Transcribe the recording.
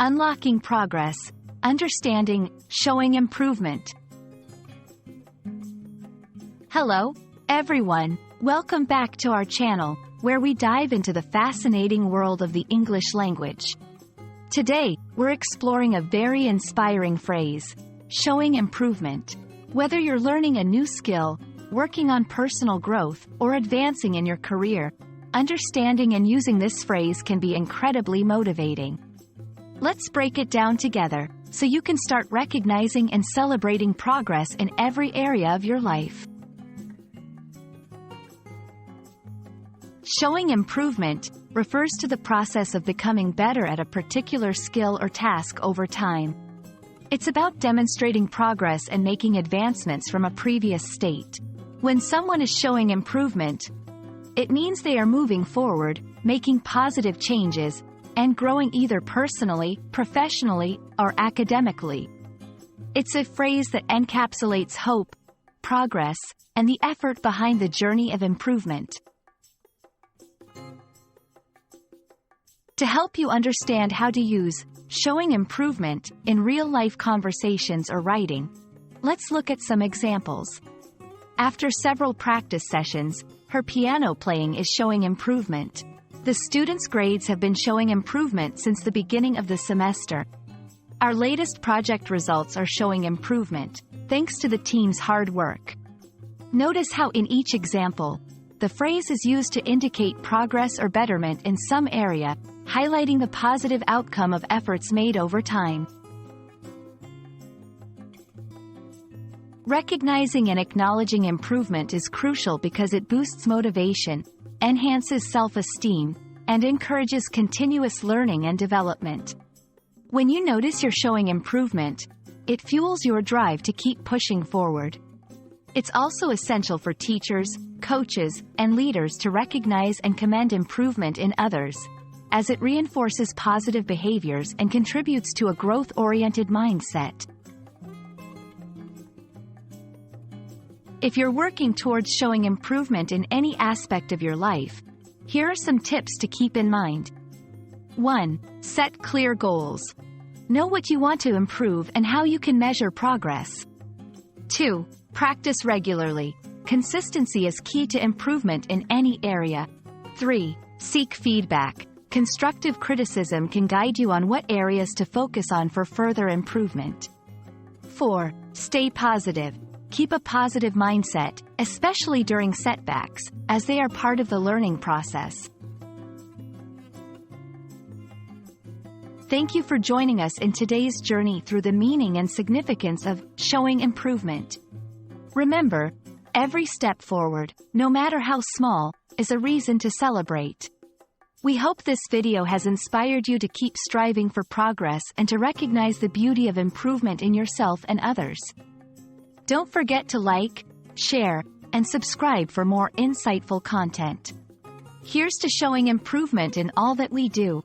Unlocking progress, understanding, showing improvement. Hello, everyone. Welcome back to our channel, where we dive into the fascinating world of the English language. Today, we're exploring a very inspiring phrase, showing improvement. Whether you're learning a new skill, working on personal growth, or advancing in your career, understanding and using this phrase can be incredibly motivating. Let's break it down together, so you can start recognizing and celebrating progress in every area of your life. Showing improvement refers to the process of becoming better at a particular skill or task over time. It's about demonstrating progress and making advancements from a previous state. When someone is showing improvement, it means they are moving forward, making positive changes, and growing either personally, professionally, or academically. It's a phrase that encapsulates hope, progress, and the effort behind the journey of improvement. To help you understand how to use showing improvement in real-life conversations or writing, let's look at some examples. After several practice sessions, her piano playing is showing improvement. The students' grades have been showing improvement since the beginning of the semester. Our latest project results are showing improvement, thanks to the team's hard work. Notice how in each example, the phrase is used to indicate progress or betterment in some area, highlighting the positive outcome of efforts made over time. Recognizing and acknowledging improvement is crucial because it boosts motivation, enhances self-esteem, and encourages continuous learning and development. When you notice you're showing improvement, it fuels your drive to keep pushing forward. It's also essential for teachers, coaches, and leaders to recognize and commend improvement in others, as it reinforces positive behaviors and contributes to a growth-oriented mindset. If you're working towards showing improvement in any aspect of your life, here are some tips to keep in mind. 1. Set clear goals. Know what you want to improve and how you can measure progress. 2. Practice regularly. Consistency is key to improvement in any area. 3. Seek feedback. Constructive criticism can guide you on what areas to focus on for further improvement. 4. Stay positive. Keep a positive mindset, especially during setbacks, as they are part of the learning process. Thank you for joining us in today's journey through the meaning and significance of showing improvement. Remember, every step forward, no matter how small, is a reason to celebrate. We hope this video has inspired you to keep striving for progress and to recognize the beauty of improvement in yourself and others. Don't forget to like, share, and subscribe for more insightful content. Here's to showing improvement in all that we do.